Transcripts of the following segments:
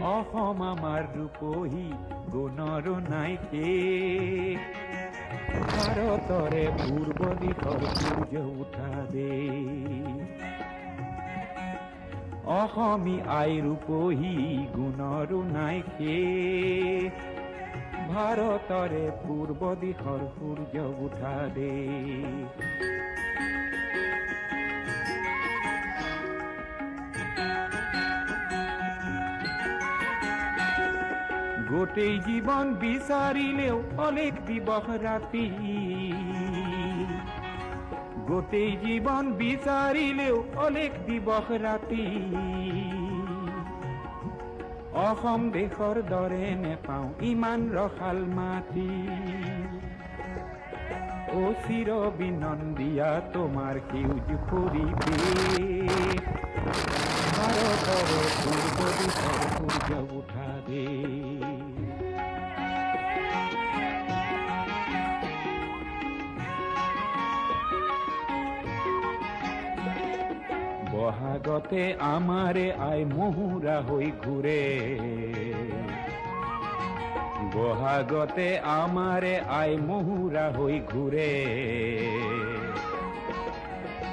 অসম আমাৰ ৰূপহী গুণৰো নাই শেষ। ভাৰতৰে পূৰ্ব দিশৰ সূৰ্য উঠা দেশ। অসমী আই ৰূপহী গুণৰো নাই শেষ। ভাৰতৰে পূৰ্ব দিশৰ সূৰ্য উঠা দেশ। গোটেই জীৱন বিচাৰিলেও অলেখ দিবস ৰাতি। গোটেই জীৱন বিচাৰিলেও অলেখ দিবস ৰাতি। অসম দেশৰ দৰে নেপাওঁ ইমান ৰসাল মাটি। ও চিৰ বিনন্দিয়া তোমাৰ সেউজ পৰিৱেশ। ভাৰতৰে পূৰ্ব দিশৰ সূৰ্য উঠা দেশ। বহাগতে আমাৰে আই মহুৰা হৈ ঘূৰে। বহাগতে আমাৰে আই মহুৰা হৈ ঘূৰে।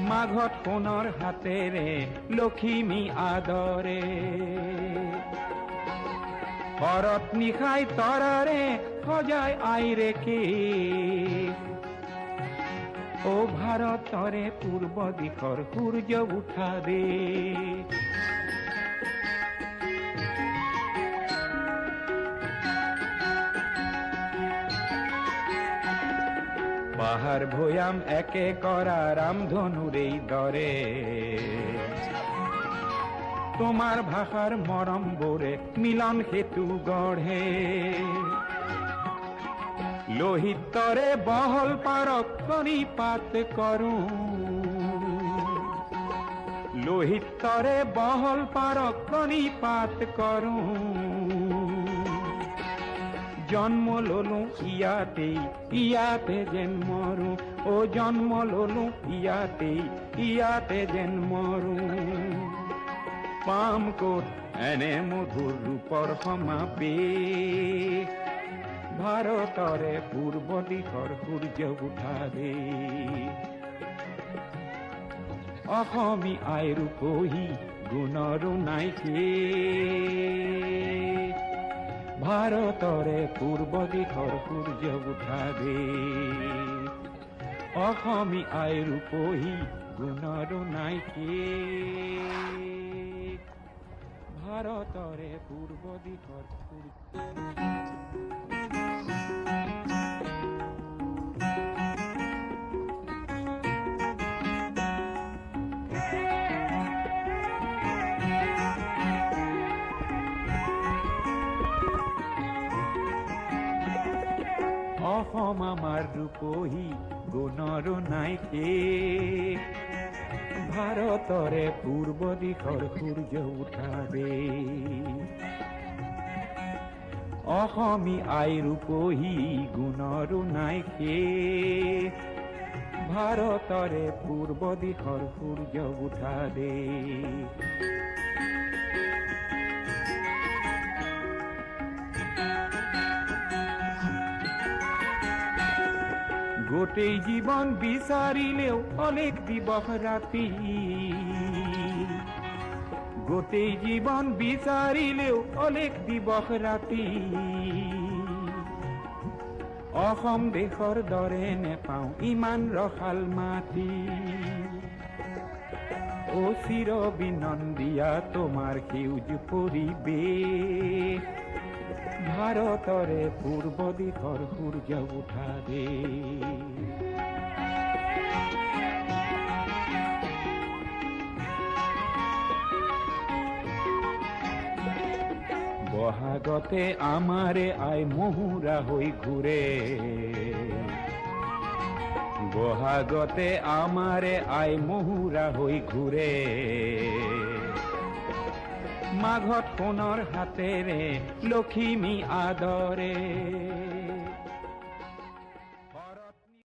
মাঘত সোণৰ হাতেৰে লখিমী আদৰে। শৰত নিশাই তৰাৰে সজাই আইৰে কেশ। ও ভাৰতৰে পূৰ্ব দিশৰ সূৰ্য উঠা দেশ। পাহাৰ ভৈয়াম একে কৰা ৰামধনুৰে দৰে। তোমাৰ ভাষাৰ মৰম বোৰে মিলন সেতু গঢ়ে। লোহিতৰে বহল পাৰক প্ৰণিপাত কৰোঁ। লোহিতৰে বহল পাৰক প্ৰণিপাত কৰোঁ। জন্ম ললো ইয়াতেই ইয়াতে যেন মৰো। ও জন্ম ললো ইয়াতেই ইয়াতে যেন মৰো। পাম ক'ত এনে মধুৰ ৰূপৰ সমাবেশ। ভাৰতৰে পূৰ্ব দিশৰ সূৰ্য উঠা দেশ। অসমী আই ৰূপহী গুণৰো নাই শেষ। ভাৰতৰে পূৰ্ব দিশৰ সূৰ্য উঠা দেশ। অসমী আই ৰূপহী গুণৰো নাই শেষ। ভাৰতৰে পূৰ্ব দিশৰ সূৰ্য। অসম আমাৰ ৰূপহী গুণৰো নাই শেষ। ভাৰতৰে পূৰ্ব দিশৰ সূৰ্য উঠা দেশ। অসমী আই ৰূপহী গুণৰো নাই শেষ। ভাৰতৰে পূৰ্ব দিশৰ সূৰ্য উঠা দেশ। গোটেই জীৱন বিচাৰিলেও অলেখ দিবস ৰাতি। গোটেই জীৱন বিচাৰিলেও অলেখ দিবস ৰাতি। অসম দেশৰ দৰে নেপাওঁ ইমান ৰসাল মাটি। ও চিৰ বিনন্দিয়া তোমাৰ সেউজ পৰিৱেশ। ভাৰতৰে পূৰ্ব দিশৰ সূৰ্য উঠা দেশ। বহাগতে আমাৰে আই মহুৰা হৈ ঘূৰে। বহাগতে আমাৰে আই মহুৰা হৈ ঘূৰে। মাঘত সোণৰ হাতেৰে লখিমী আদৰে।